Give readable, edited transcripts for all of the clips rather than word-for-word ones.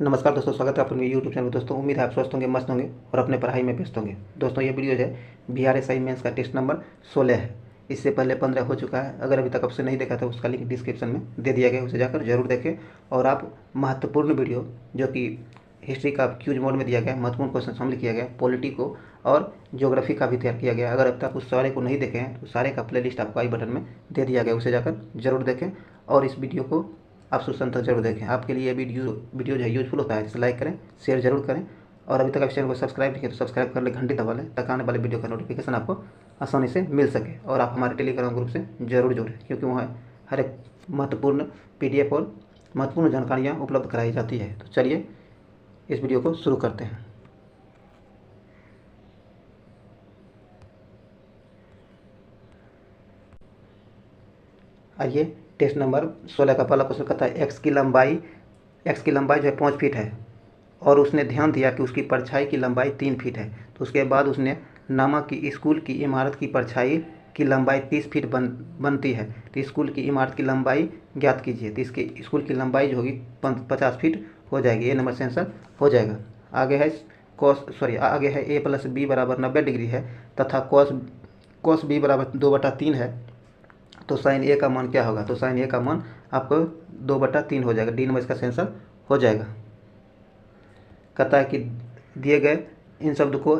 नमस्कार दोस्तों, स्वागत है अपने यूट्यूब चैनल में। दोस्तों उम्मीद है आप स्वस्थ होंगे, मस्त होंगे और अपने पढ़ाई में व्यस्त होंगे। दोस्तों ये वीडियो है BRSI मेंस का टेस्ट नंबर 16 है। इससे पहले 15 हो चुका है। अगर अभी तक आपसे नहीं देखा था उसका लिंक डिस्क्रिप्शन में दे दिया गया, उसे जाकर जरूर देखें। और आप महत्वपूर्ण वीडियो जो कि हिस्ट्री का क्यूज मोड में दिया गया, महत्वपूर्ण क्वेश्चन शामिल किया गया, पॉलिटी को और ज्योग्राफी का भी तैयार किया गया। अगर अब तक उस सारे को नहीं देखे हैं तो सारे का प्लेलिस्ट आपको आई बटन में दे दिया गया, उसे जाकर जरूर देखें। और इस वीडियो को आप सुशांत तक जरूर देखें। आपके लिए ये वीडियो जो है यूजफुल होता है, इसे लाइक करें, शेयर जरूर करें। और अभी तक आप चैनल को सब्सक्राइब नहीं किया तो सब्सक्राइब कर ले, घंटी दबा लें, ताकि आने वाले वीडियो का नोटिफिकेशन आपको आसानी से मिल सके। और आप हमारे टेलीग्राम ग्रुप से जरूर जुड़ें, क्योंकि वहाँ हर एक महत्वपूर्ण PDF और महत्वपूर्ण जानकारियाँ उपलब्ध कराई जाती है। तो चलिए इस वीडियो को शुरू करते हैं। आइए, टेस्ट नंबर 16 का पहला क्वेश्चन कहता है एक्स की लंबाई जो है 5 फीट है और उसने ध्यान दिया कि उसकी परछाई की लंबाई 3 फीट है। तो उसके बाद उसने नामा की स्कूल की इमारत की परछाई की लंबाई 30 फीट बनती है। तो स्कूल की इमारत की लंबाई ज्ञात कीजिए। तो इसकी स्कूल की लंबाई जो होगी 50 फीट हो जाएगी। ये नंबर से आंसर हो जाएगा। आगे है a + b = 90 डिग्री है तथा cos b = 2/3 है। तो साइन ए का मान क्या होगा? तो साइन ए का मान आपको 2/3 हो जाएगा। डी नंबर इसका आंसर हो जाएगा। कहता है कि दिए गए इन शब्द को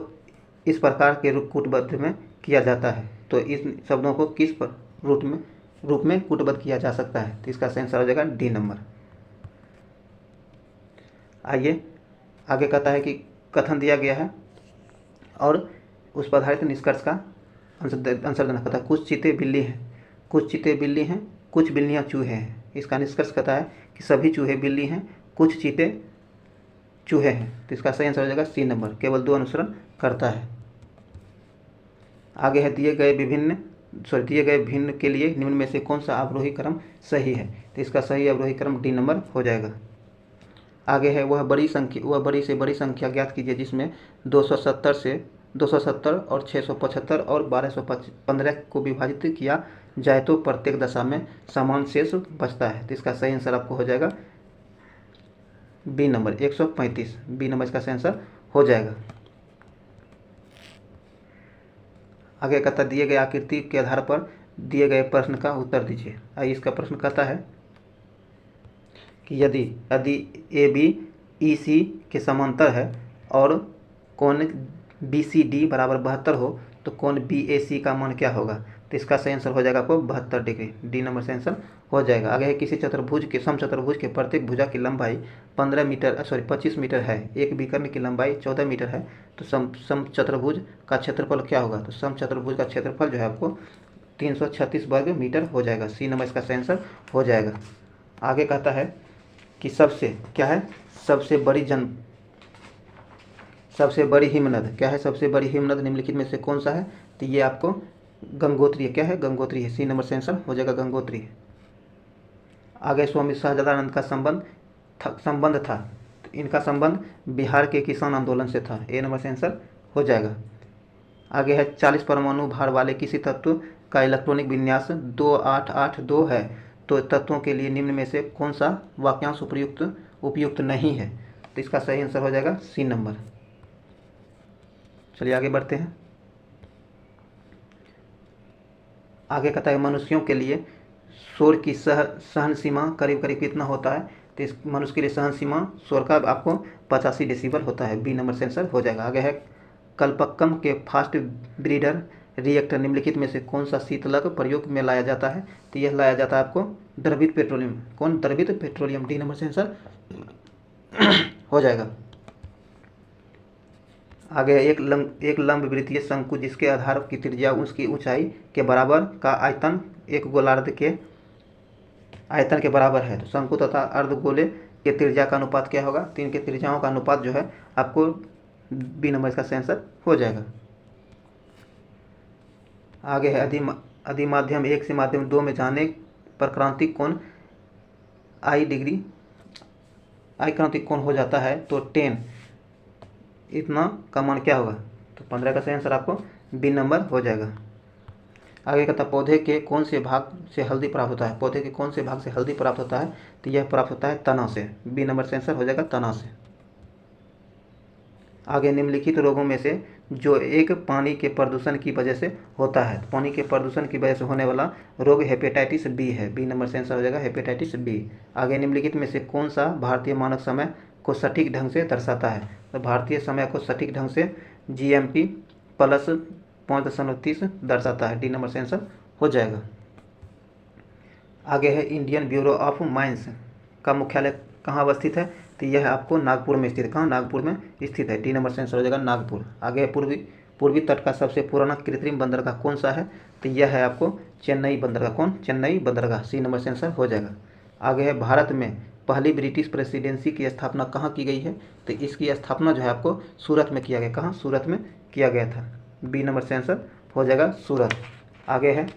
इस प्रकार के कूटबद्ध में किया जाता है। तो इन शब्दों को किस रूप में कूटबद्ध किया जा सकता है? तो इसका आंसर हो जाएगा डी नंबर। आइए आगे कहता है कि कथन दिया गया है और उस पर आधारित निष्कर्ष का आंसर देना। कहता है कुछ चीते बिल्ली हैं, कुछ चीते बिल्ली हैं, कुछ बिल्लियाँ चूहे हैं। इसका निष्कर्ष कहता है कि सभी चूहे बिल्ली हैं, कुछ चीते चूहे हैं। तो इसका सही आंसर हो जाएगा सी नंबर। केवल 2 अनुसरण करता है। आगे है दिए गए भिन्न के लिए निम्न में से कौन सा अवरोही क्रम सही है? तो इसका सही अवरोही क्रम डी नंबर हो जाएगा। आगे है वह बड़ी से बड़ी संख्या ज्ञात कीजिए जिसमें 270 और 675 और 1215 को विभाजित किया जाए तो प्रत्येक दशा में समान शेष बचता है। तो इसका सही आंसर आपको हो जाएगा बी नंबर 135। बी नंबर इसका सही आंसर हो जाएगा। आगे कहता दिए गए आकृति के आधार पर दिए गए प्रश्न का उत्तर दीजिए। आइए, इसका प्रश्न कहता है कि यदि AB EC के समांतर है और कोण BCD = 72 हो तो कोण BAC का मान क्या होगा? तो इसका सही आंसर हो जाएगा आपको 72 डिग्री। डी नंबर से आंसर हो जाएगा। आगे है किसी समचतुर्भुज के प्रत्येक भुजा की लंबाई 25 मीटर है, एक विकर्ण की लंबाई 14 मीटर है। तो समचतुर्भुज का क्षेत्रफल क्या होगा? तो समचतुर्भुज का क्षेत्रफल जो है आपको 336 वर्ग मीटर हो जाएगा। सी नंबर इसका सही आंसर हो जाएगा। आगे कहता है कि सबसे बड़ी हिमनद क्या है? सबसे बड़ी हिमनद निम्नलिखित में से कौन सा है? तो ये आपको गंगोत्री है। क्या है? गंगोत्री है। सी नंबर से आंसर हो जाएगा गंगोत्री। आगे स्वामी सहजानंद का संबंध था। तो इनका संबंध बिहार के किसान आंदोलन से था। ए नंबर से आंसर हो जाएगा। आगे है 40 परमाणु भार वाले किसी तत्व का इलेक्ट्रॉनिक विन्यास 2882 है। तो तत्वों के लिए निम्न में से कौन सा वाक्यांश उपयुक्त नहीं है? तो इसका सही आंसर हो जाएगा सी नंबर। चलिए आगे बढ़ते हैं। आगे कहता है मनुष्यों के लिए शोर की सहन सीमा करीब कितना होता है? तो इस मनुष्य के लिए सहन सीमा शोर का आपको 85 डेसिबल होता है। बी नंबर से आंसर हो जाएगा। आगे है कल्पक्कम के फास्ट ब्रीडर रिएक्टर निम्नलिखित में से कौन सा शीतलक प्रयोग में लाया जाता है? तो यह लाया जाता है आपको द्रवित पेट्रोलियम। कौन? द्रवित पेट्रोलियम। डी नंबर से आंसर हो जाएगा। आगे एक लंब वृत्तीय शंकु जिसके आधार की त्रिज्या उसकी ऊंचाई के बराबर का आयतन एक गोलार्ध के आयतन के बराबर है। तो शंकु तथा अर्धगोले के त्रिज्या का अनुपात क्या होगा? तो इनके त्रिज्याओं का अनुपात जो है आपको बी नंबर इसका आंसर हो जाएगा। आगे है अधिमाध्यम 1 से माध्यम 2 में जाने पर क्रांतिक कोण क्रांतिक कोण हो जाता है। तो 10 इतना का मान क्या होगा? तो 15 का सही आंसर आपको बी नंबर हो जाएगा। आगे कहता है पौधे के कौन से भाग से हल्दी प्राप्त होता है, पौधे के कौन से भाग से हल्दी प्राप्त होता है, तो यह प्राप्त होता है तना से। बी नंबर से आंसर हो जाएगा तना से। आगे निम्नलिखित रोगों में से जो एक पानी के प्रदूषण की वजह से होता है, पानी के प्रदूषण की वजह से होने वाला रोग हेपेटाइटिस बी है। बी नंबर से आंसर हो जाएगा हेपेटाइटिस बी। आगे निम्नलिखित में से कौन सा भारतीय मानक समय को सटीक ढंग से दर्शाता है, तो भारतीय समय को सटीक ढंग से GMT प्लस 5.30 दर्शाता है। डी नंबर से आंसर हो जाएगा। आगे है इंडियन ब्यूरो ऑफ माइंस का मुख्यालय कहाँ अवस्थित है, तो यह आपको नागपुर में स्थित है। कहाँ, नागपुर में स्थित है। डी नंबर से आंसर हो जाएगा नागपुर। आगे पूर्वी तट का सबसे पुराना कृत्रिम बंदरगाह कौन सा है, तो यह है आपको चेन्नई बंदरगाह। कौन, चेन्नई बंदरगाह। सी नंबर से आंसर हो जाएगा। आगे है भारत में पहली ब्रिटिश प्रेसिडेंसी की स्थापना कहाँ की गई है, तो इसकी स्थापना जो है आपको सूरत में किया गया। कहाँ, सूरत में किया गया था। बी नंबर से आंसर हो जाएगा सूरत। आगे है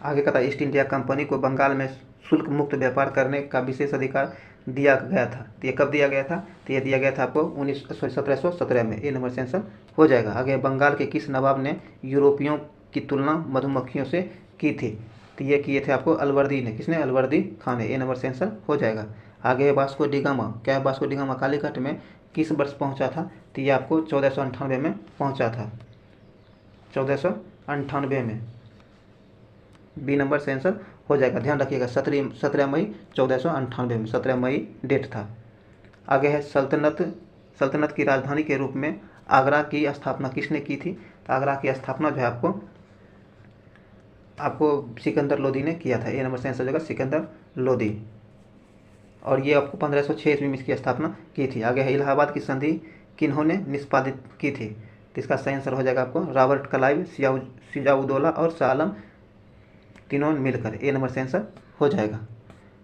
आगे कहता है ईस्ट इंडिया कंपनी को बंगाल में शुल्क मुक्त व्यापार करने का विशेष अधिकार दिया गया था, तो ये कब दिया गया था, तो ये दिया गया था आपको 1717 में। ए नंबर से आंसर हो जाएगा। आगे बंगाल के किस नवाब ने यूरोपियों की तुलना मधुमक्खियों से की थी, तो ये किए थे आपको अलवर्दी ने। किसने, अलवर्दी खान ने। ए नंबर से आंसर हो जाएगा। आगे है वास्को डी गामा। क्या है, वास्को डी गामा कालीकट में किस वर्ष पहुंचा था, तो ये आपको 1498 में पहुंचा था। 1498 में। बी नंबर से आंसर हो जाएगा। ध्यान रखिएगा 17 मई 1498 में, 17 मई डेट था। आगे है सल्तनत की राजधानी के रूप में आगरा की स्थापना किसने की थी, तो आगरा की स्थापना जो है आपको सिकंदर लोदी ने किया था। ए नंबर से आंसर हो जाएगा सिकंदर लोदी। और ये आपको 1506 ईस्वी में इसकी स्थापना की थी। आगे है इलाहाबाद की संधि किन्होंने निष्पादित की थी, तो इसका सही आंसर हो जाएगा आपको रॉबर्ट क्लाइव, सिजाउद्दौला और शाह आलम, तीनों मिलकर। ए नंबर से आंसर हो जाएगा।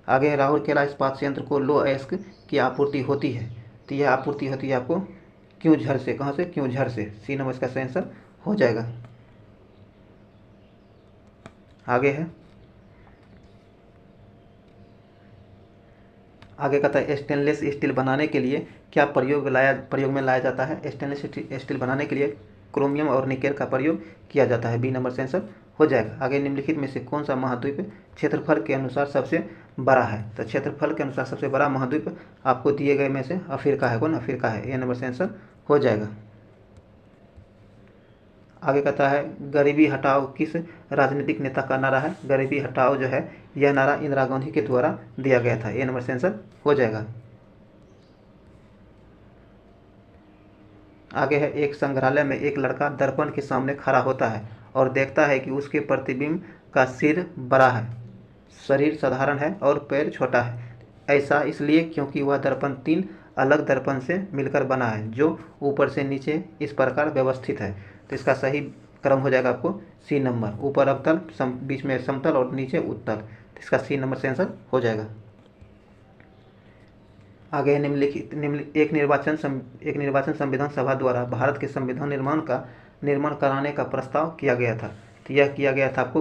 आगे है राउरकेला इस्पात संयंत्र को लो अयस्क की आपूर्ति होती है, तो यह आपूर्ति होती है आपको क्योंझर से। कहाँ से, क्योंझर से। सी नंबर इसका सही आंसर हो जाएगा। आगे कहता है स्टेनलेस स्टील बनाने के लिए क्या प्रयोग में लाया जाता है, स्टेनलेस स्टील बनाने के लिए क्रोमियम और निकेल का प्रयोग किया जाता है। बी नंबर से आंसर हो जाएगा। आगे निम्नलिखित में से कौन सा महाद्वीप क्षेत्रफल के अनुसार सबसे बड़ा है, तो क्षेत्रफल के अनुसार सबसे बड़ा महाद्वीप आपको दिए गए में से अफ्रीका है। कौन, अफ्रीका है। ए नंबर से आंसर हो जाएगा। आगे कहता है गरीबी हटाओ किस राजनीतिक नेता का नारा है, गरीबी हटाओ जो है यह नारा इंदिरा गांधी के द्वारा दिया गया था। ए नंबर से आंसर हो जाएगा। आगे है एक संग्रहालय में एक लड़का दर्पण के सामने खड़ा होता है और देखता है कि उसके प्रतिबिंब का सिर बड़ा है, शरीर साधारण है और पैर छोटा है। ऐसा इसलिए क्योंकि वह दर्पण 3 अलग दर्पण से मिलकर बना है जो ऊपर से नीचे इस प्रकार व्यवस्थित है। तो इसका सही क्रम हो जाएगा आपको सी नंबर, ऊपर अवतल, बीच में समतल और नीचे उत्तल। तो इसका सी नंबर से आंसर हो जाएगा। आगे एक निर्वाचन संविधान सभा द्वारा भारत के संविधान निर्माण कराने का प्रस्ताव किया गया था, तो यह किया गया था आपको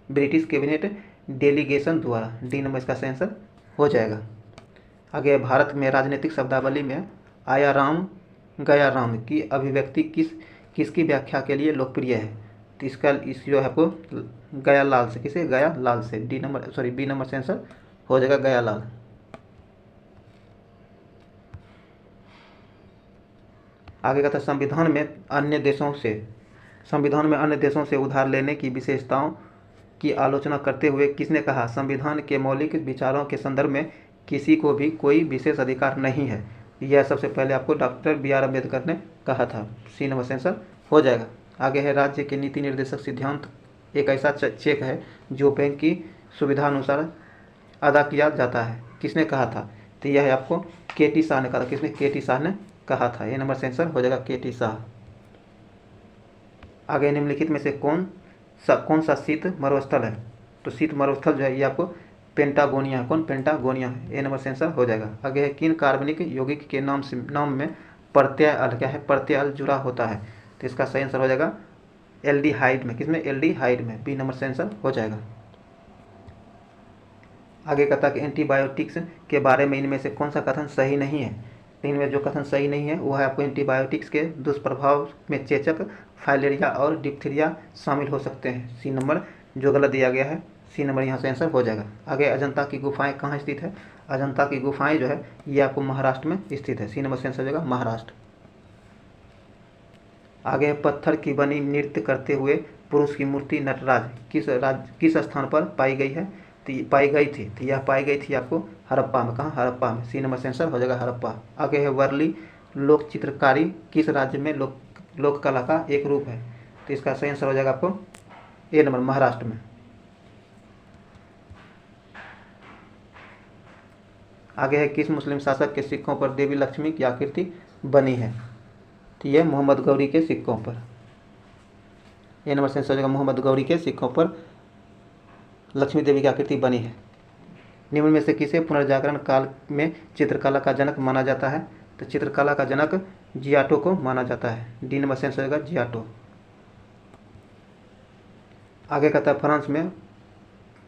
ब्रिटिश कैबिनेट डेलीगेशन द्वारा। डी नंबर इसका सही आंसर हो जाएगा। आगे भारत में राजनीतिक शब्दावली में आया राम गया राम की अभिव्यक्ति किसकी व्याख्या के लिए लोकप्रिय है, तो इसका जो है आपको गया लाल से। किसे, गया लाल से। बी नंबर से आंसर हो जाएगा गया लाल। आगे कहता है संविधान में अन्य देशों से उधार लेने की विशेषताओं की आलोचना करते हुए किसने कहा, संविधान के मौलिक विचारों के संदर्भ में किसी को भी कोई विशेष अधिकार नहीं है। यह सबसे पहले आपको डॉक्टर BR अम्बेडकर ने कहा था। सी नंबर से आंसर हो जाएगा। आगे है राज्य के नीति निर्देशक सिद्धांत एक ऐसा चेक है जो बैंक की सुविधा अनुसार अदा किया जाता है, किसने कहा था, तो यह है आपको KT शाह ने कहा था। किसने, KT शाह ने कहा था। ये नंबर से आंसर हो जाएगा KT शाह। आगे निम्नलिखित में से कौन सा शीत मरुस्थल है, तो शीत मरुस्थल जो है ये आपको पेंटागोनिया है। कौन, पेंटागोनिया है। ए नंबर से आंसर हो जाएगा। आगे है किन कार्बनिक यौगिक के नाम में प्रत्यय क्या है, प्रत्यय जुड़ा होता है, तो इसका सही आंसर हो जाएगा एल्डिहाइड में। किसमें, एल्डिहाइड में। बी नंबर से आंसर हो जाएगा। आगे कहता है कि एंटीबायोटिक्स के बारे में इनमें से कौन सा कथन सही नहीं है, तो इनमें जो कथन सही नहीं है वो है आपको एंटीबायोटिक्स के दुष्प्रभाव में चेचक, फाइलेरिया और डिप्थीरिया शामिल हो सकते हैं। सी नंबर जो गलत दिया गया है, सी नंबर यहाँ से आंसर हो जाएगा। आगे अजंता की गुफाएं कहाँ स्थित है? अजंता की गुफाएं जो है ये आपको महाराष्ट्र में स्थित है। सी नंबर से आंसर हो जाएगा महाराष्ट्र। आगे पत्थर की बनी नृत्य करते हुए पुरुष की मूर्ति नटराज किस स्थान पर पाई गई है? तो पाई गई थी, तो यह पाई गई थी आपको हड़प्पा में। कहाँ? हड़प्पा में। सी नंबर से आंसर हो जाएगा हड़प्पा। आगे है वर्ली लोक चित्रकारी किस राज्य में लोक कला का एक रूप है? तो इसका सही आंसर हो जाएगा आपको ए नंबर, महाराष्ट्र में। आगे है किस मुस्लिम शासक के सिक्कों पर देवी लक्ष्मी की आकृति बनी है? तो यह मोहम्मद गौरी के सिक्कों पर। ए नंबर से आंसर हो जाएगा मोहम्मद गौरी के सिक्कों पर लक्ष्मी देवी की आकृति बनी है। निम्न में से किसे पुनर्जागरण काल में चित्रकला का जनक माना जाता है? तो चित्रकला का जनक जियाटो को माना जाता है। डी नंबर से आंसर होगा जियाटो। आगे कहता है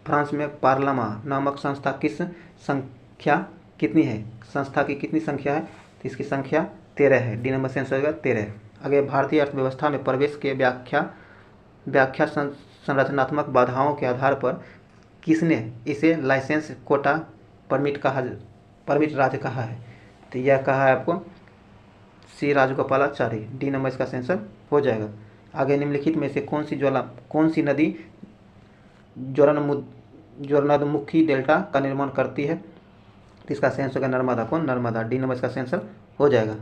फ्रांस में पार्लामा नामक संस्था किस संख्या कितनी है? संस्था की कितनी संख्या है? तो इसकी संख्या 13 है। डी नंबर से आंसर होगा 13। आगे भारतीय अर्थव्यवस्था में प्रवेश के व्याख्या संरचनात्मक बाधाओं के आधार पर किसने इसे लाइसेंस कोटा परमिट राज्य कहा है? तो यह कहा है आपको सी राजगोपालाचारी। डी नंबर इसका आंसर हो जाएगा। आगे निम्नलिखित में से कौन सी नदी ज्वरनदमुखी डेल्टा का निर्माण करती है? तो इसका आंसर होगा नर्मदा। कौन? नर्मदा। डी नंबर इसका आंसर हो जाएगा।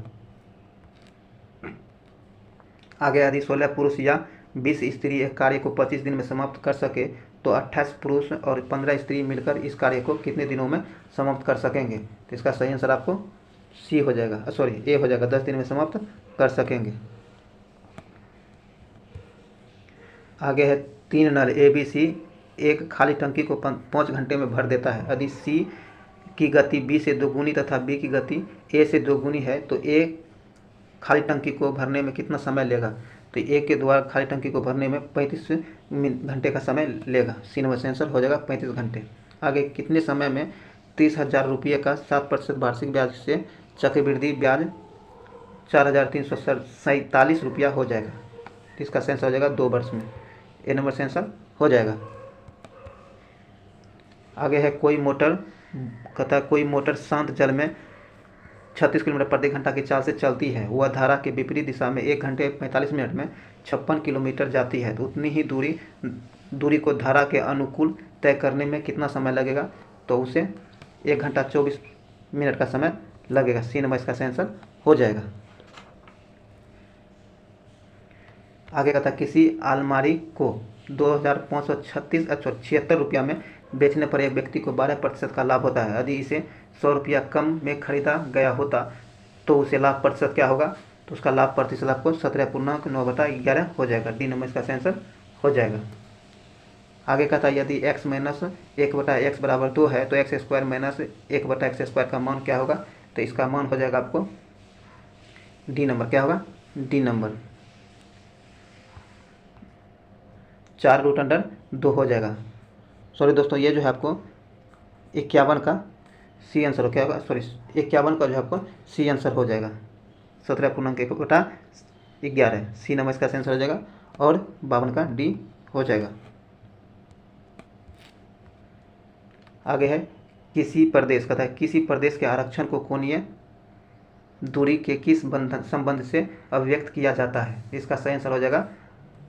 आगे यदि 16 पुरुष या 20 स्त्री एक कार्य को 25 दिन में समाप्त कर सके तो 28 पुरुष और 15 स्त्री मिलकर इस कार्य को कितने दिनों में समाप्त कर सकेंगे? तो इसका सही आंसर आपको सी हो जाएगा, ए हो जाएगा, 10 दिन में समाप्त कर सकेंगे। आगे है 3 नल ABC एक खाली टंकी को 5 घंटे में भर देता है। यदि C की गति B से दोगुनी तथा B की गति A से दोगुनी है तो A खाली टंकी को भरने में कितना समय लेगा? तो A के द्वारा खाली टंकी को भरने में 35 घंटे का समय लेगा। सी नंबर से आंसर हो जाएगा 35 घंटे। आगे कितने समय में 30,000 रुपये का 7% वार्षिक ब्याज से चक्रवृद्धि ब्याज 4,347 रुपया हो जाएगा? तो इसका आंसर हो जाएगा 2 वर्ष में। ए नंबर से आंसर हो जाएगा। आगे है कोई मोटर शांत जल में 36 किलोमीटर प्रति घंटा की चाल से चलती है। वह धारा के विपरीत दिशा में 1 घंटे 45 मिनट में 56 किलोमीटर जाती है। तो उतनी ही दूरी को धारा के अनुकूल तय करने में कितना समय लगेगा? तो उसे 1 घंटा 24 मिनट का समय लगेगा। सी नंबर इसका आंसर हो जाएगा। आगे कहता है किसी अलमारी को 2,576 रुपया में बेचने पर एक व्यक्ति को 12% का लाभ होता है। यदि इसे 100 रुपया कम में खरीदा गया होता तो उसे लाभ प्रतिशत क्या होगा? तो उसका लाभ प्रतिशत आपको 17.9/11 हो जाएगा। डी नंबर इसका आंसर हो जाएगा। आगे कहता है यदि x माइनस 1/x बराबर 2 है तो x square minus 1/x square का मान क्या होगा? तो इसका मान हो जाएगा आपको डी नंबर। क्या होगा? डी नंबर 4√2 हो जाएगा। सॉरी दोस्तों, ये जो है आपको 51 का सी आंसर हो क्या होगा? 51 का जो है आपको सी आंसर हो जाएगा। 17.1/11 सी नंबर इसका आंसर हो जाएगा और 52 का डी हो जाएगा। आगे है किसी प्रदेश का किसी प्रदेश के आरक्षण को कोणीय दूरी के किस संबंध से अभिव्यक्त किया जाता है? इसका सही आंसर हो जाएगा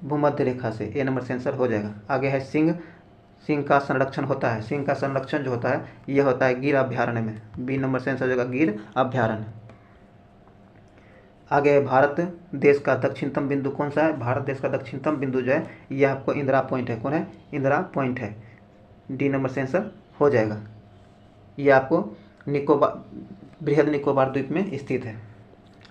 भूमध्य रेखा से। ए नंबर से आंसर हो जाएगा। आगे है सिंह का संरक्षण होता है। सिंह का संरक्षण जो होता है यह होता है गिर अभ्यारण्य में। बी नंबर से आंसर हो जाएगा गिर अभ्यारण्य। आगे भारत देश का दक्षिणतम बिंदु कौन सा है? भारत देश का दक्षिणतम बिंदु जो है यह आपको इंदिरा पॉइंट है। कौन है? इंदिरा पॉइंट है। डी नंबर से आंसर हो जाएगा। यह आपको बृहद निकोबार द्वीप में स्थित है।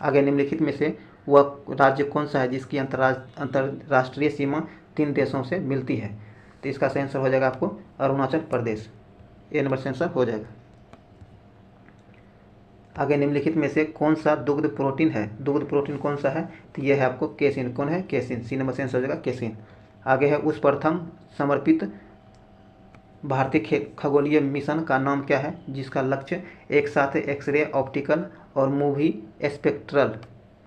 आगे निम्नलिखित में से वह राज्य कौन सा है जिसकी अंतर्राष्ट्रीय सीमा 3 देशों से मिलती है? तो इसका सही आंसर हो जाएगा आपको अरुणाचल प्रदेश। ए नंबर से आंसर हो जाएगा। आगे निम्नलिखित में से कौन सा दुग्ध प्रोटीन है? दुग्ध प्रोटीन कौन सा है? तो यह है आपको केसिन। कौन है? केसिन। सी नंबर से आंसर हो जाएगा केसिन। आगे है उस प्रथम समर्पित भारतीय खगोलीय मिशन का नाम क्या है जिसका लक्ष्य एक साथ एक्सरे, ऑप्टिकल और मूवी स्पेक्ट्रल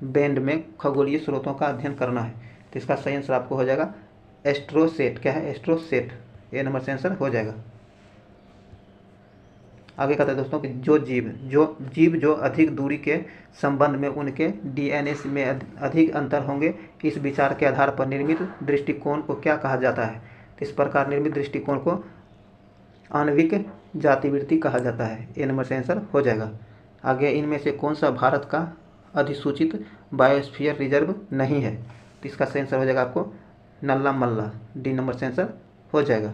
बैंड में खगोलीय स्रोतों का अध्ययन करना है। तो इसका सही आंसर आपको हो जाएगा एस्ट्रोसेट। क्या है? एस्ट्रोसेट। ए नंबर से आंसर हो जाएगा। आगे कहते हैं दोस्तों कि जो अधिक दूरी के संबंध में उनके डीएनए में अधिक अंतर होंगे, इस विचार के आधार पर निर्मित दृष्टिकोण को क्या कहा जाता है? तो इस प्रकार निर्मित दृष्टिकोण को आणविक जातिवृत्ति कहा जाता है। ए नंबर से आंसर हो जाएगा। आगे इनमें से कौन सा भारत का अधिसूचित बायोस्फीयर रिजर्व नहीं है? तो इसका सही आंसर हो जाएगा आपको नल्ला मल्ला। डी नंबर से आंसर हो जाएगा।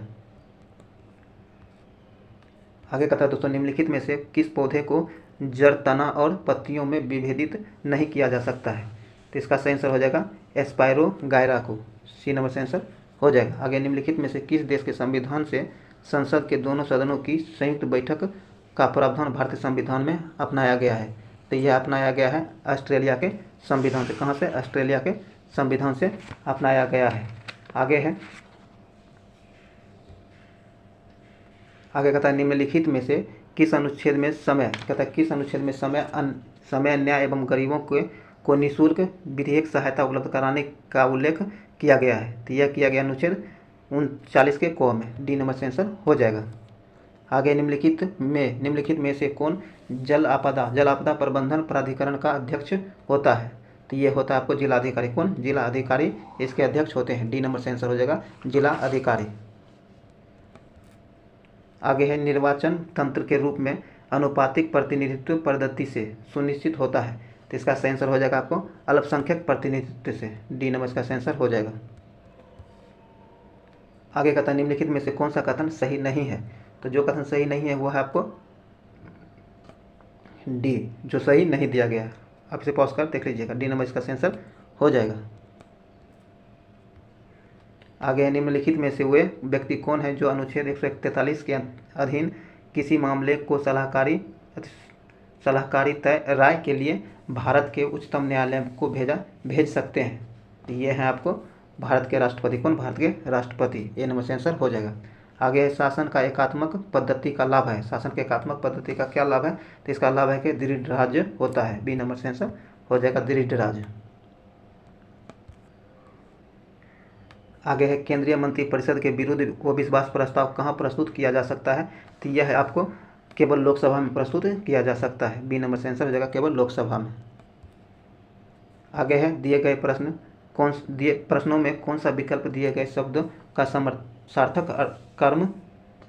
आगे कहता है दोस्तों निम्नलिखित में से किस पौधे को जड़, तना और पत्तियों में विभेदित नहीं किया जा सकता है? तो इसका सही आंसर हो जाएगा एस्पायरोगायरा को। सी नंबर से आंसर हो जाएगा। आगे निम्नलिखित में से किस देश के संविधान से संसद के दोनों सदनों की संयुक्त बैठक का प्रावधान भारतीय संविधान में अपनाया गया है? तो यह अपनाया गया है ऑस्ट्रेलिया के संविधान से। कहाँ से? ऑस्ट्रेलिया के संविधान से अपनाया गया है। आगे कहता है निम्नलिखित में से किस अनुच्छेद में समय, न्याय एवं गरीबों को निःशुल्क विधिक सहायता उपलब्ध कराने का उल्लेख किया गया है? तो यह किया गया अनुच्छेद 39 के क में। डी नंबर से आंसर हो जाएगा। आगे निम्नलिखित में से कौन जल आपदा प्रबंधन प्राधिकरण का अध्यक्ष होता है? तो ये होता है आपको जिलाधिकारी। कौन? जिला अधिकारी इसके अध्यक्ष होते हैं। डी नंबर से आंसर हो जाएगा जिला अधिकारी। आगे है निर्वाचन तंत्र के रूप में अनुपातिक प्रतिनिधित्व पद्धति से सुनिश्चित होता है? तो इसका सही आंसर हो जाएगा आपको अल्पसंख्यक प्रतिनिधित्व से। डी नंबर इसका सही आंसर हो जाएगा। आगे कहता है निम्नलिखित में से कौन सा कथन सही नहीं है? तो जो कथन सही नहीं है वो है आपको डी, जो सही नहीं दिया गया है। आप इसे पॉज कर देख लीजिएगा। डी नंबर इसका सही आंसर हो जाएगा। आगे निम्नलिखित में से वे व्यक्ति कौन है जो अनुच्छेद 143 के अधीन किसी मामले को सलाहकारी राय के लिए भारत के उच्चतम न्यायालय को भेज सकते हैं? तो ये हैं आपको भारत के राष्ट्रपति। कौन? भारत के राष्ट्रपति। ए नंबर से आंसर हो जाएगा। आगे शासन का एकात्मक पद्धति का लाभ है। शासन के एकात्मक पद्धति का क्या लाभ है? तो इसका लाभ है कि दृढ़ राज्य होता है। बी नंबर से आंसर हो जाएगा दृढ़ राज्य। आगे है केंद्रीय मंत्रिपरिषद के विरुद्ध अविश्वास प्रस्ताव कहाँ प्रस्तुत किया जा सकता है? तो यह है आपको केवल लोकसभा में प्रस्तुत किया जा सकता है। बी नंबर से आंसर हो जाएगा केवल लोकसभा में। आगे है दिए गए प्रश्नों में कौन सा विकल्प दिए गए शब्द का सार्थक कर्म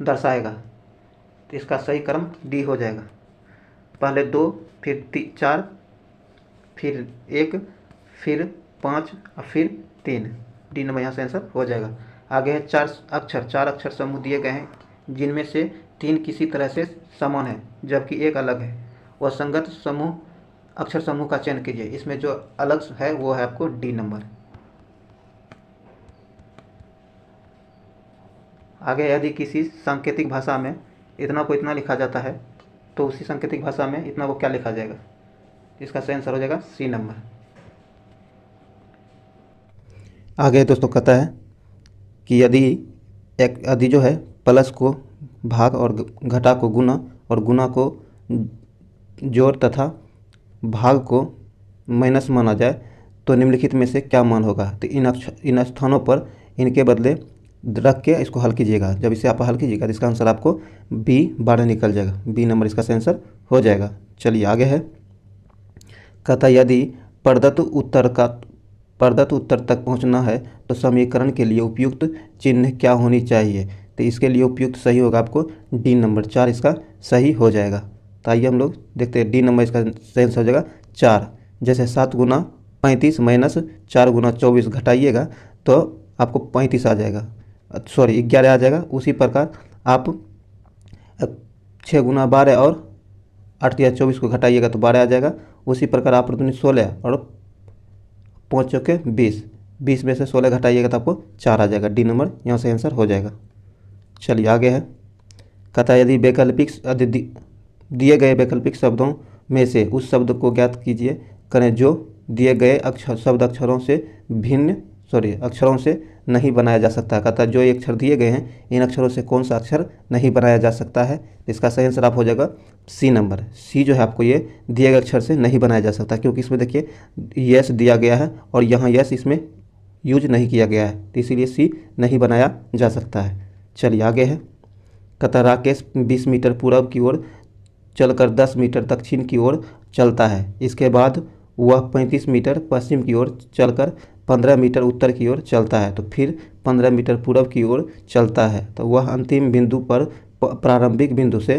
दर्शाएगा? तो इसका सही कर्म डी हो जाएगा। पहले 2, फिर 4, फिर 1, फिर 5 और फिर 3। डी नंबर यहाँ से आंसर हो जाएगा। आगे है 4 अक्षर समूह दिए गए हैं जिनमें से 3 किसी तरह से समान है जबकि एक अलग है। वह संगत अक्षर समूह का चयन कीजिए। इसमें जो अलग है वो है आपको डी नंबर। आगे यदि किसी सांकेतिक भाषा में इतना को इतना लिखा जाता है तो उसी सांकेतिक भाषा में इतना को क्या लिखा जाएगा? इसका सही आंसर हो जाएगा सी नंबर। आगे दोस्तों कहता है कि यदि जो है प्लस को भाग और घटा को गुना और गुना को जोड़ तथा भाग को माइनस माना जाए तो निम्नलिखित में से क्या मान होगा? तो इन स्थानों पर इनके बदले रख के इसको हल कीजिएगा। जब इसे आप हल कीजिएगा तो इसका आंसर आपको बी 12 निकल जाएगा। बी नंबर इसका सही आंसर हो जाएगा। चलिए आगे है कहता यदि प्रदत्त उत्तर तक पहुंचना है तो समीकरण के लिए उपयुक्त चिन्ह क्या होनी चाहिए? तो इसके लिए उपयुक्त सही होगा आपको डी नंबर 4 इसका सही हो जाएगा। तो आइए हम लोग देखते हैं। डी नंबर इसका सही आंसर हो जाएगा 4। जैसे 7 गुना 35 माइनस 4 गुना 24 घटाइएगा तो आपको 35 आ जाएगा, 11 आ जाएगा। उसी प्रकार आप 6 गुना 12 और 8 या 24 को घटाइएगा तो 12 आ जाएगा। उसी प्रकार आप 16 और 5 चौके 20 में से 16 घटाइएगा तो आपको 4 आ जाएगा। डी नंबर यहाँ से आंसर हो जाएगा। चलिए आगे है कहता है यदि दिए गए वैकल्पिक शब्दों में से उस शब्द को ज्ञात करें जो दिए गए अक्षरों से नहीं बनाया जा सकता। कहता है जो ये अक्षर दिए गए हैं इन अक्षरों से कौन सा अक्षर नहीं बनाया जा सकता है। इसका सही आंसर आप हो जाएगा सी नंबर। सी जो है आपको ये दिए गए अक्षर से नहीं बनाया जा सकता, क्योंकि इसमें देखिए यस दिया गया है और यहाँ यस इसमें यूज नहीं किया गया है, तो इसीलिए सी नहीं बनाया जा सकता है। चलिए आगे है। कहता राकेश 20 मीटर पूर्व की ओर चलकर 10 मीटर दक्षिण की ओर चलता है। इसके बाद वह 35 मीटर पश्चिम की ओर चलकर 15 मीटर उत्तर की ओर चलता है, तो फिर 15 मीटर पूर्व की ओर चलता है। तो वह अंतिम बिंदु पर प्रारंभिक बिंदु से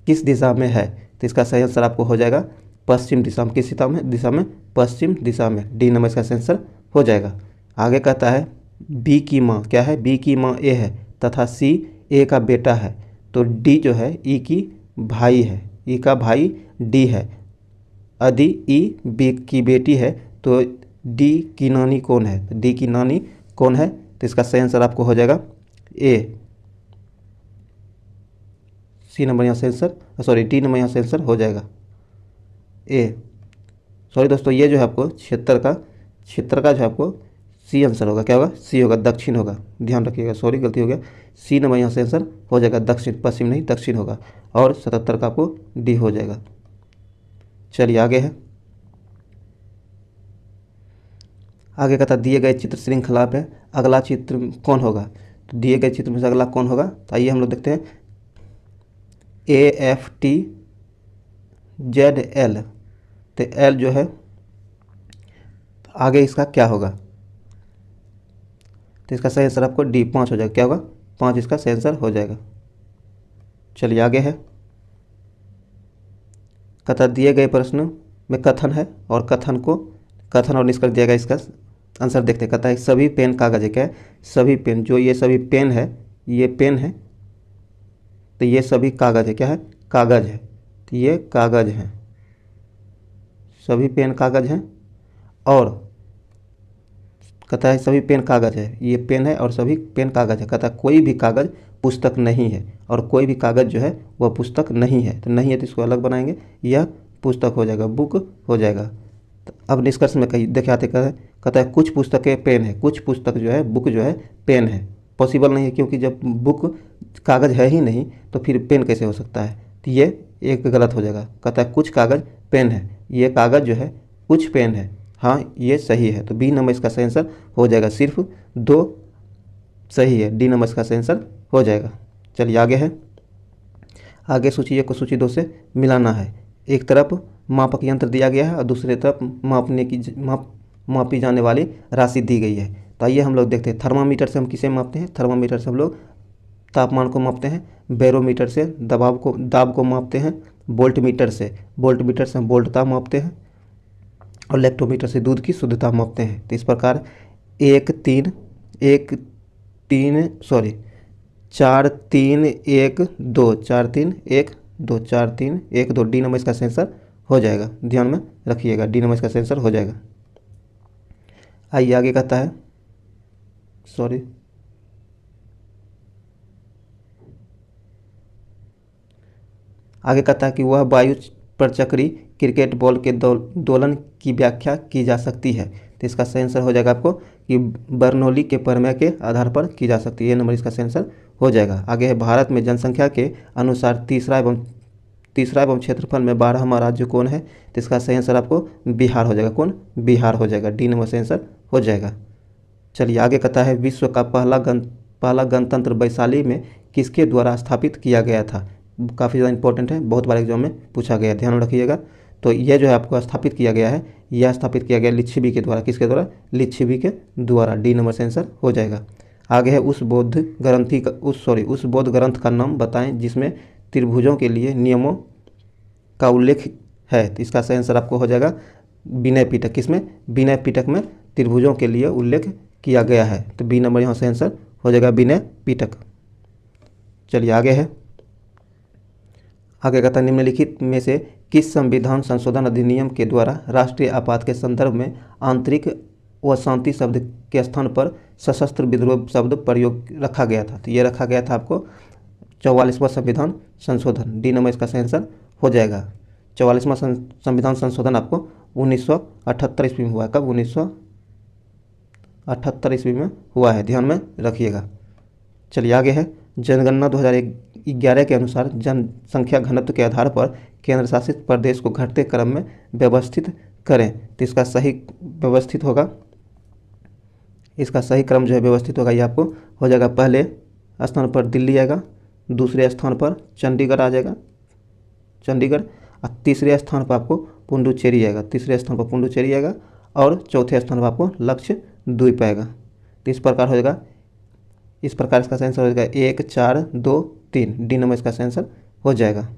किस दिशा में है। तो इसका सही आंसर आपको हो जाएगा पश्चिम दिशा में। किस दिशा में? पश्चिम दिशा में। डी नंबर इसका सही आंसर हो जाएगा। आगे कहता है बी की माँ क्या है? बी की माँ ए है तथा सी ए का बेटा है, तो डी जो है ई की भाई है, ई का भाई डी है। यदि ई बी की बेटी है तो डी की नानी कौन है? डी की नानी कौन है? तो इसका सही आंसर आपको हो जाएगा ए, सी नंबर यहाँ से आंसर, सॉरी डी नंबर यहाँ से आंसर हो जाएगा ए। सॉरी दोस्तों, ये जो है आपको क्षेत्र का जो है आपको सी आंसर होगा। क्या होगा? सी होगा, दक्षिण होगा, ध्यान रखिएगा। सॉरी गलती हो गया, सी नंबर यहाँ से आंसर हो जाएगा दक्षिण, पश्चिम नहीं दक्षिण होगा। और 77 का आपको डी हो जाएगा। चलिए आगे है। आगे कहता दिए गए चित्र श्रृंखला पे अगला चित्र कौन होगा। तो दिए गए चित्र में से अगला कौन होगा, तो आइए हम लोग देखते हैं। AFTZL, तो एल जो है आगे इसका क्या होगा? तो इसका सही आंसर आपको डी 5 हो जाएगा। क्या होगा? 5 इसका सही आंसर हो जाएगा। चलिए आगे है। कहता दिए गए प्रश्न में कथन है और कथन और निष्कर्ष दिया गया, इसका आंसर देखते हैं। कहता है सभी पेन कागज है। क्या है? सभी पेन, जो ये सभी पेन है, ये पेन है, तो ये सभी कागज है। क्या है? कागज है, तो ये कागज है, सभी पेन कागज हैं। और कहता है सभी पेन कागज है, ये पेन है और सभी पेन कागज है। कहता है कोई भी कागज पुस्तक नहीं है, और कोई भी कागज जो है वह पुस्तक नहीं है। तो नहीं है तो इसको अलग बनाएंगे, यह पुस्तक हो जाएगा, बुक हो जाएगा। तो अब निष्कर्ष में कही देखे आते कहता है कुछ पुस्तकें पेन है, कुछ पुस्तक जो है बुक जो है पेन है। पॉसिबल नहीं है, क्योंकि जब बुक कागज है ही नहीं तो फिर पेन कैसे हो सकता है। तो ये एक गलत हो जाएगा। कहता है कुछ कागज पेन है, ये कागज जो है कुछ पेन है, हाँ ये सही है। तो बी नंबर इसका सही आंसर हो जाएगा। सिर्फ 2 सही है, डी नंबर इसका सही आंसर हो जाएगा। चलिए आगे है। आगे सूची 1 को सूची 2 से मिलाना है। एक तरफ मापक यंत्र दिया गया है और दूसरी तरफ मापी जाने वाली राशि दी गई है। तो आइए हम लोग देखते हैं। थर्मामीटर से हम किसे मापते हैं? थर्मामीटर से हम लोग तापमान को मापते हैं। बैरोमीटर से दाब को मापते हैं। वोल्ट मीटर से हम वोल्टता मापते हैं। और लैक्टोमीटर से दूध की शुद्धता मापते हैं। तो इस प्रकार 4 3 1 2 4 3 1 2 4 3 1 2 डी नंबर इसका सेंसर हो जाएगा। ध्यान में रखिएगा, डी नंबर इसका सेंसर हो जाएगा। आइए आगे कहता है, सॉरी आगे कहता है कि वह वायु पर चक्री क्रिकेट बॉल के दोलन की व्याख्या की जा सकती है। तो इसका सही आंसर हो जाएगा आपको कि बर्नौली के प्रमेय के आधार पर की जा सकती है। ये नंबर इसका सही आंसर हो जाएगा। आगे है भारत में जनसंख्या के अनुसार तीसरा एवं क्षेत्रफल में 12वां राज्य कौन है। तो इसका सही आंसर आपको बिहार हो जाएगा। कौन? बिहार हो जाएगा। डी नंबर सही आंसर हो जाएगा। चलिए आगे कहता है विश्व का पहला गणतंत्र वैशाली में किसके द्वारा स्थापित किया गया था। काफ़ी ज़्यादा इंपॉर्टेंट है, बहुत बार एग्जाम में पूछा गया, ध्यान रखिएगा। तो यह जो है आपको स्थापित किया गया है, यह स्थापित किया गया लिच्छवी के द्वारा। किसके द्वारा? लिच्छवी के द्वारा। डी नंबर से आंसर हो जाएगा। आगे है उस बौद्ध ग्रंथ का नाम बताएं जिसमें त्रिभुजों के लिए नियमों का उल्लेख है। तो इसका सही आंसर आपको हो जाएगा विनय पिटक। किसमें? विनय पिटक में त्रिभुजों के लिए उल्लेख किया गया है। तो बी नंबर यहाँ से आंसर हो जाएगा विनय पिटक। चलिए आगे है। आगे कहता है निम्नलिखित में से किस संविधान संशोधन अधिनियम के द्वारा राष्ट्रीय आपात के संदर्भ में आंतरिक व शांति शब्द के स्थान पर सशस्त्र विद्रोह शब्द प्रयोग रखा गया था। तो ये रखा गया था आपको 44वां संविधान संशोधन। डी नंबर इसका सही आंसर हो जाएगा। 44वां संविधान संशोधन आपको 1978 ईस्वी में हुआ। कब? 1978 ईस्वी में हुआ है, ध्यान में रखिएगा। चलिए आगे है, जनगणना 2011 के अनुसार जनसंख्या घनत्व के आधार पर केंद्र शासित प्रदेश को घटते क्रम में व्यवस्थित करें। तो इसका सही व्यवस्थित होगा, इसका सही क्रम जो है व्यवस्थित होगा, ये आपको हो जाएगा। पहले स्थान पर दिल्ली आएगा, दूसरे स्थान पर चंडीगढ़ आ जाएगा, चंडीगढ़, और तीसरे स्थान पर आपको पुडुचेरी आएगा, तीसरे स्थान पर पुडुचेरी आएगा, और चौथे स्थान पर आपको लक्षद्वीप आएगा। तो इस प्रकार हो जाएगा, इस प्रकार इसका आंसर हो जाएगा 1 4 2 3, डी नंबर इसका आंसर हो जाएगा।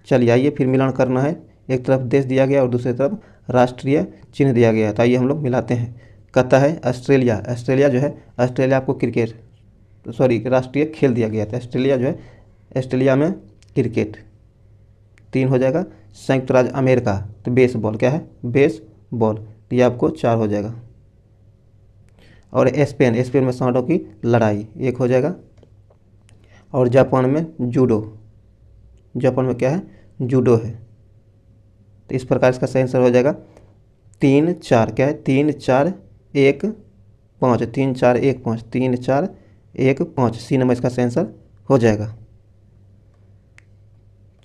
चलिए आइए फिर मिलान करना है, एक तरफ देश दिया गया और दूसरी तरफ राष्ट्रीय चिन्ह दिया गया है। तो आइए हम लोग मिलाते हैं। कहता है ऑस्ट्रेलिया, ऑस्ट्रेलिया जो है, ऑस्ट्रेलिया आपको क्रिकेट राष्ट्रीय खेल दिया गया था, ऑस्ट्रेलिया जो है, ऑस्ट्रेलिया में क्रिकेट 3 हो जाएगा। संयुक्त राज्य अमेरिका, तो बेसबॉल, क्या है, बेसबॉल, तो ये आपको 4 हो जाएगा। और स्पेन, स्पेन में सांडों की लड़ाई 1 हो जाएगा। और जापान में जूडो, जापान में क्या है, जूडो है। तो इस प्रकार इसका सही आंसर हो जाएगा 3 4, क्या है, 3 4 1 5, 3 4 1 5, 3 4 1 5, सी नंबर इसका सही आंसर हो जाएगा।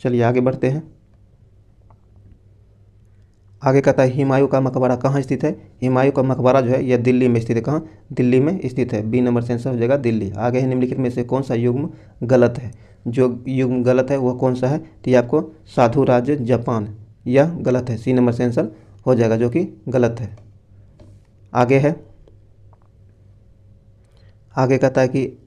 चलिए आगे बढ़ते हैं। आगे कहता है हुमायूं का मकबरा कहाँ स्थित है। हुमायूं का मकबरा जो है यह दिल्ली में स्थित है। कहाँ, दिल्ली में स्थित है, बी नंबर से आंसर हो जाएगा दिल्ली। आगे है, निम्नलिखित में से कौन सा युग्म गलत है। जो युग्म गलत है वह कौन सा है, तो ये आपको साधु राज्य जापान, यह गलत है, सी नंबर से आंसर हो जाएगा, जो कि गलत है। आगे है, आगे कहता है कि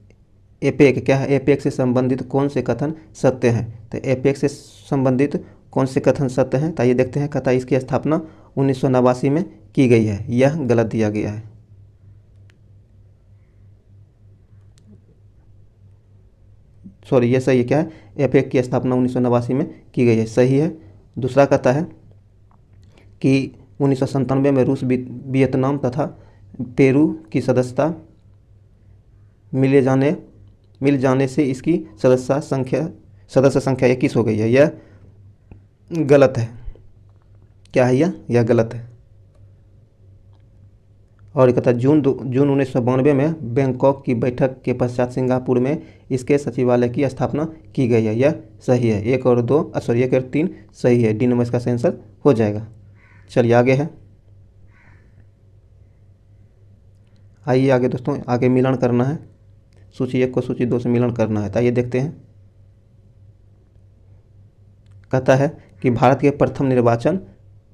एपेक, क्या है, एपेक से संबंधित कौन से कथन सत्य हैं। तो एपेक से संबंधित कौन से कथन सत्य हैं, तो ये देखते हैं। कहता है इसकी स्थापना 1989 में की गई है, यह गलत दिया गया है। सॉरी, ये सही है, क्या है, एपेक की स्थापना 1989 में की गई है, सही है। दूसरा कहता है कि 1997 में रूस, वियतनाम तथा पेरू की सदस्यता मिल जाने से इसकी सदस्य संख्या 21 हो गई है, यह गलत है। क्या है यह गलत है। और कहता है जून 1992 में बैंकॉक की बैठक के पश्चात सिंगापुर में इसके सचिवालय की स्थापना की गई है, यह सही है। 1 और 3 सही है, डी नंबर इसका सही आंसर हो जाएगा। चलिए आगे है, आइए आगे दोस्तों, आगे मिलान करना है। सूची 1 को सूची 2 से मिलान करना है, तो आइए देखते हैं। कहता है कि भारत के प्रथम निर्वाचन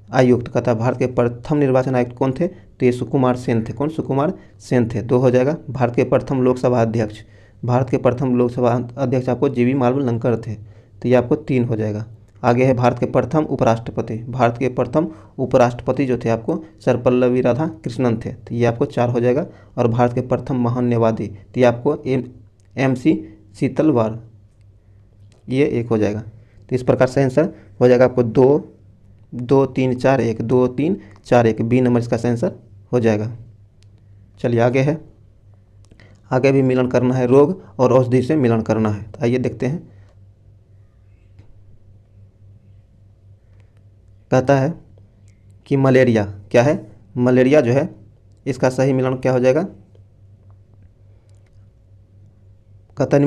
आयुक्त, कहता है भारत के प्रथम निर्वाचन आयुक्त कौन थे, तो ये सुकुमार सेन थे। कौन, सुकुमार सेन थे, 2 हो जाएगा। भारत के प्रथम लोकसभा अध्यक्ष, भारत के प्रथम लोकसभा अध्यक्ष आपको जीवी मावलंकर थे, तो ये आपको 3 हो जाएगा। आगे है भारत के प्रथम उपराष्ट्रपति, भारत के प्रथम उपराष्ट्रपति जो थे आपको सर्वपल्लवी राधाकृष्णन थे, तो ये आपको 4 हो जाएगा। और भारत के प्रथम महान न्यायवादी, तो ये आपको MC शीतलवार, ये 1 हो जाएगा। तो इस प्रकार से आंसर हो जाएगा आपको 2 2 3 4 1, 2 3 4 1, बी नंबर इसका आंसर हो जाएगा। चलिए आगे है, आगे भी मिलन करना है, रोग और औषधि से मिलन करना है, तो आइए देखते हैं। कहता है कि मलेरिया, क्या है, मलेरिया जो है इसका सही मिलन क्या हो जाएगा। कहता है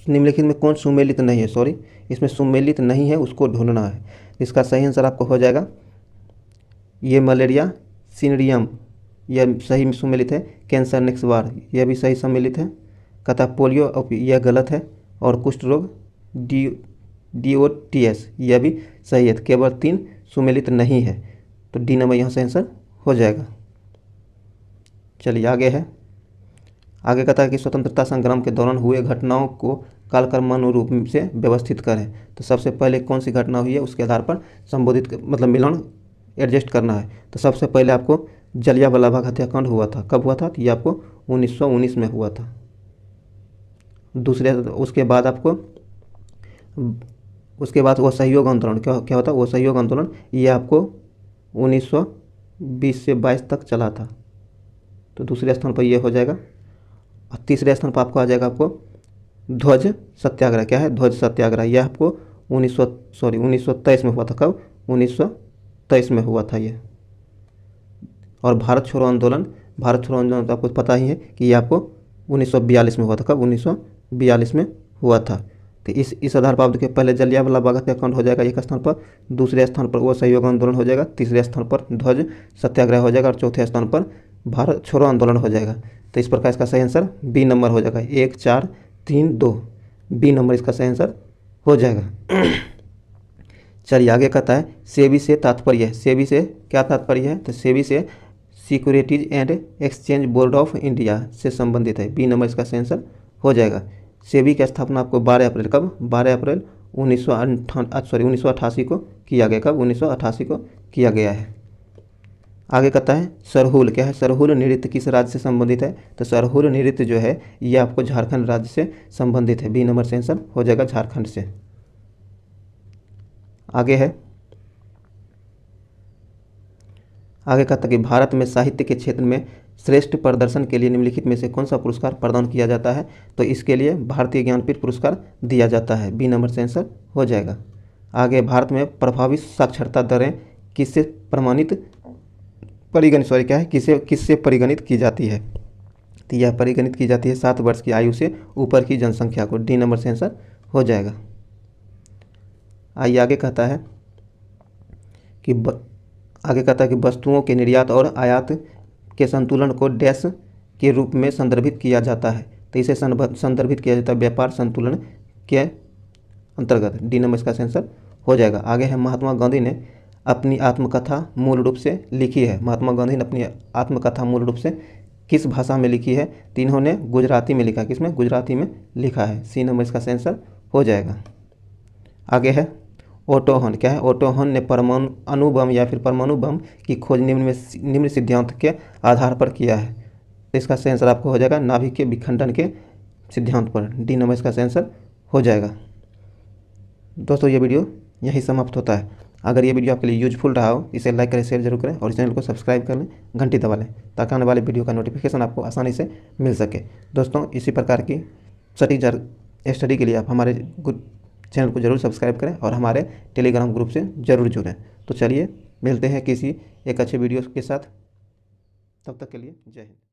निम्नलिखित में कौन सुमेलित नहीं है, सॉरी इसमें सुमेलित नहीं है, उसको ढूंढना है। इसका सही आंसर आपको हो जाएगा ये मलेरिया सिनरियम, यह सही सुमेलित है। कैंसर नेक्सवार, यह भी सही सम्मिलित है। कहता पोलियो, यह गलत है। और कुष्ठ रोग DOTS, यह भी सही है। केवल 3 सुमेलित नहीं है, तो डी नंबर यहाँ से आंसर हो जाएगा। चलिए आगे है, आगे कहता है कि स्वतंत्रता संग्राम के दौरान हुए घटनाओं को कालक्रमानुरूप से व्यवस्थित करें। तो सबसे पहले कौन सी घटना हुई है उसके आधार पर संबोधित मतलब मिलान एडजस्ट करना है। तो सबसे पहले आपको जलियांवाला बाग हत्याकांड हुआ था, कब हुआ था, तो ये आपको 1919 में हुआ था। दूसरे, उसके बाद आपको वो सहयोग आंदोलन, क्या होता, वो सहयोग आंदोलन, ये आपको 1920 से 22 तक चला था, तो दूसरे स्थान पर ये हो जाएगा। और तीसरे स्थान पर आपको आ जाएगा आपको ध्वज सत्याग्रह, क्या है, ध्वज सत्याग्रह, यह आपको 1923 में हुआ था। कब, 1923 में हुआ था ये। और भारत छोड़ो आंदोलन भारत छोड़ो आंदोलन तो आपको पता ही है कि ये आपको 1942 में हुआ था। कब? 1942 में हुआ था। तो इस आधार पर आप देखिए, पहले जलियांवाला बाग हत्याकांड हो जाएगा एक स्थान पर, दूसरे स्थान पर वो सहयोग आंदोलन हो जाएगा, तीसरे स्थान पर ध्वज सत्याग्रह हो जाएगा और चौथे स्थान पर भारत छोड़ो आंदोलन हो जाएगा। तो इस प्रकार इसका सही आंसर बी नंबर हो जाएगा, 1 4 3 2, बी नंबर इसका सही आंसर हो जाएगा। चलिए आगे कहता है सेबी से तात्पर्य, सेबी से क्या तात्पर्य है? तो सेबी से securities and exchange board of India से संबंधित है, बी नंबर इसका सही आंसर हो जाएगा। सेबी की स्थापना आपको 12 अप्रैल, कब? 12 अप्रैल 1988 को किया गया। कब? 1988 को किया गया है। आगे कहता है सरहुल, क्या है? सरहुल नृत्य किस राज्य से संबंधित है? तो सरहुल नृत्य जो है ये आपको झारखंड राज्य से संबंधित है, बी नंबर से आंसर हो जाएगा झारखंड से। आगे है, आगे कहता है कि भारत में साहित्य के क्षेत्र में श्रेष्ठ प्रदर्शन के लिए निम्नलिखित में से कौन सा पुरस्कार प्रदान किया जाता है? तो इसके लिए भारतीय ज्ञानपीठ पुरस्कार दिया जाता है, बी नंबर से आंसर हो जाएगा। आगे भारत में प्रभावी साक्षरता दरें किससे प्रमाणित परिगणित सॉरी क्या है किससे परिगणित की जाती है? तो यह परिगणित की जाती है 7 वर्ष की आयु से ऊपर की जनसंख्या को, डी नंबर से आंसर हो जाएगा। आइए आगे कहता है कि वस्तुओं के निर्यात और आयात के संतुलन को डैश के रूप में संदर्भित किया जाता है? तो इसे संदर्भित किया जाता है व्यापार संतुलन के अंतर्गत, डी नंबर इसका आंसर हो जाएगा। आगे है महात्मा गांधी ने अपनी आत्मकथा मूल रूप से लिखी है, महात्मा गांधी ने अपनी आत्मकथा मूल रूप से किस भाषा में लिखी है? तो इन्होंने गुजराती में लिखा, किसमें? गुजराती में लिखा है, सी नंबर इसका आंसर हो जाएगा। आगे है ओटो हन, क्या है? ओटो हन ने परमाणु अणुबम या फिर परमाणु बम की खोज निम्न सिद्धांत के आधार पर किया है। तो इसका सही आंसर आपको हो जाएगा नाभिक के विखंडन के सिद्धांत पर, डी नंबर इसका सही आंसर हो जाएगा। दोस्तों ये वीडियो यहीं समाप्त होता है। अगर ये वीडियो आपके लिए यूजफुल रहा हो इसे लाइक करें, शेयर जरूर करें और चैनल को सब्सक्राइब कर लें, घंटी दबा लें ताकि आने वाले वीडियो का नोटिफिकेशन आपको आसानी से मिल सके। दोस्तों इसी प्रकार की सटीक स्टडी के लिए आप हमारे चैनल को जरूर सब्सक्राइब करें और हमारे टेलीग्राम ग्रुप से ज़रूर जुड़ें। तो चलिए मिलते हैं किसी एक अच्छे वीडियो के साथ, तब तक के लिए जय हिंद।